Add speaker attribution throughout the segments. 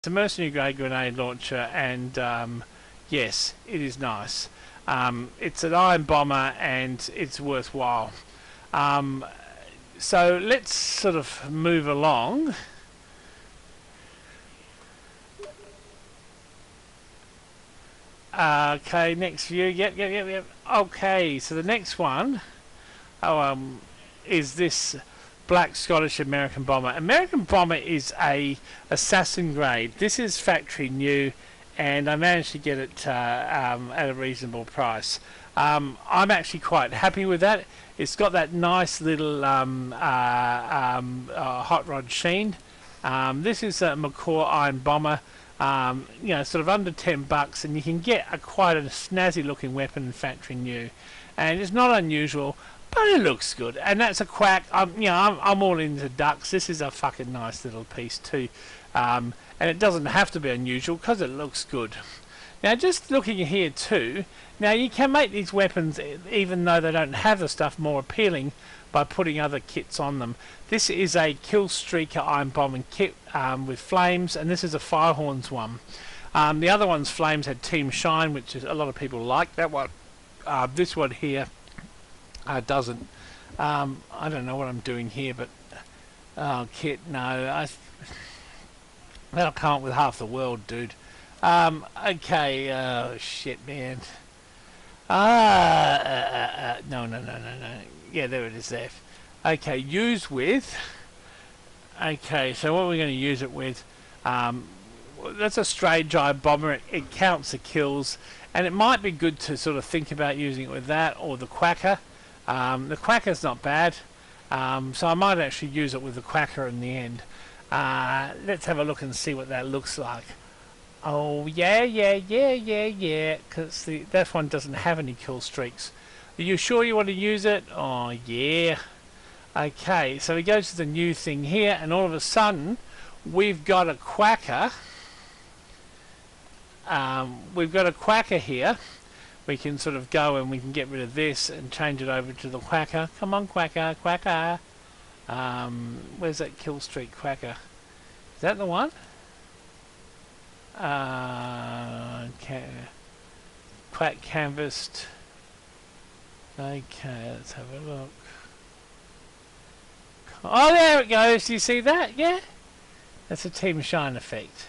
Speaker 1: It's a mercenary grade grenade launcher, and yes, it is nice. It's an iron bomber, and it's worthwhile. Um, so let's sort of move along. Okay, next view. Yep. Okay, so the next one is this black Scottish American bomber. American bomber is a assassin grade. This is factory new, and I managed to get it at a reasonable price. I'm actually quite happy with that. It's got that nice little hot rod sheen. This is a McCaw iron bomber. Sort of under $10, and you can get quite a snazzy looking weapon in factory new, and it's not unusual, but it looks good. And that's a quack. I'm all into ducks. This is a fucking nice little piece too, and it doesn't have to be unusual because it looks good. Now, just looking here too. Now, you can make these weapons, even though they don't have the stuff, more appealing by putting other kits on them. This is a Killstreak iron bombing kit with flames, and this is a Firehorns one. The other one's flames had Team Shine, which is a lot of people like that one. This one here doesn't. I don't know what I'm doing here, but kit, no. That'll come up with half the world, dude. Okay, oh shit, man. No. Yeah, there it is there. Okay, use with. Okay, so what are we going to use it with? That's a Strange Eye bomber. It counts the kills, and it might be good to sort of think about using it with that or the Quacker. The Quacker's not bad, so I might actually use it with the Quacker in the end. Let's have a look and see what that looks like. Oh yeah, because that one doesn't have any kill streaks. Are you sure you want to use it? Oh yeah. Okay, so we go to the new thing here, and all of a sudden we've got a Quacker. We've got a Quacker here. We can sort of go and we can get rid of this and change it over to the Quacker. Come on, Quacker. Where's that kill streak Quacker? Is that the one? Okay. Quack canvassed. Okay, let's have a look. Oh, there it goes. Do you see that? Yeah? That's a Team Shine effect.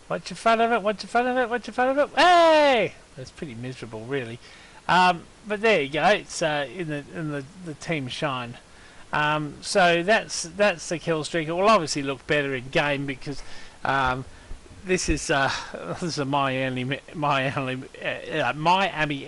Speaker 1: What's in front of it? Hey! That's pretty miserable, really. But there you go. It's in the Team Shine. So that's the kill streak. It will obviously look better in game because this is a Miami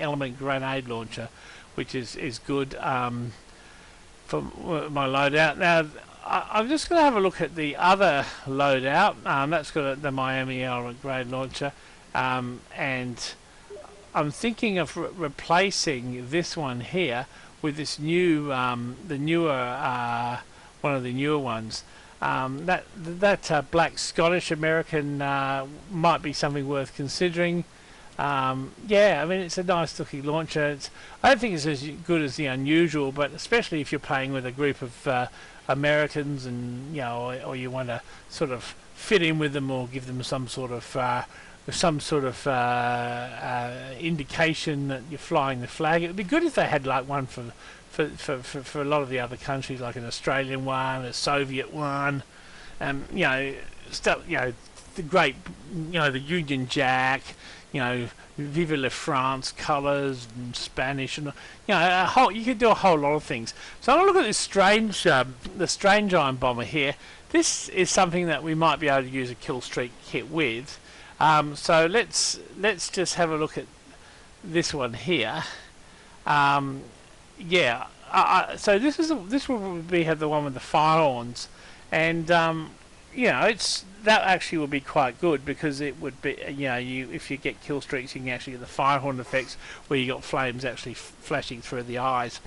Speaker 1: Element grenade launcher, which is good for my loadout. Now I'm just going to have a look at the other loadout. That's got the Miami Element grenade launcher, and I'm thinking of replacing this one here with this new, the newer, one of the newer ones. That black Scottish American might be something worth considering. Yeah, I mean, it's a nice looking launcher. I don't think it's as good as the unusual, but especially if you're playing with a group of Americans, and or you want to sort of fit in with them or give them some sort of indication that you're flying the flag. It would be good if they had like one for a lot of the other countries, like an Australian one, a Soviet one, stuff. The great, the Union Jack, Vive la France colours and Spanish, and you could do a whole lot of things. So I'm gonna look at this the Strange Iron bomber here. This is something that we might be able to use a kill streak kit with. So let's just have a look at this one here. Yeah. So this will be the one with the Firehorns, and that actually would be quite good because it would be if you get kill streaks, you can actually get the Firehorn effects where you got flames actually flashing through the eyes,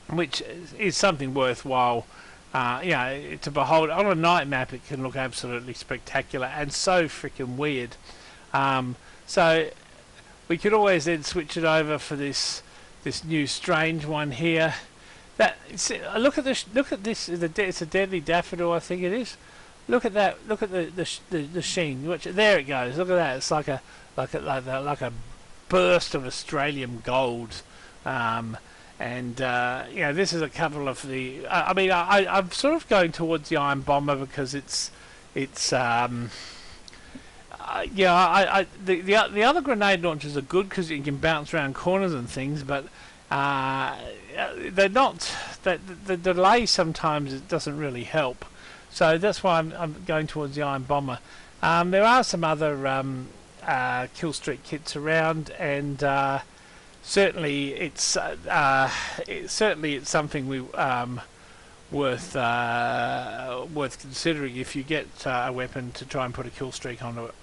Speaker 1: which is something worthwhile. To behold. On a night map it can look absolutely spectacular and so freaking weird. So we could always then switch it over for this new strange one here. Look at this. It's a Deadly Daffodil, I think it is. Look at that. Look at the sheen. Which there it goes. Look at that. It's like a burst of Australian gold. Um, and this is a couple of the. I'm sort of going towards the Iron Bomber because it's the other grenade launchers are good because you can bounce around corners and things, but they're not. The delay sometimes it doesn't really help, so that's why I'm going towards the Iron Bomber. There are some other Killstreak kits around, and certainly it's something worth considering if you get a weapon to try and put a Killstreak onto it.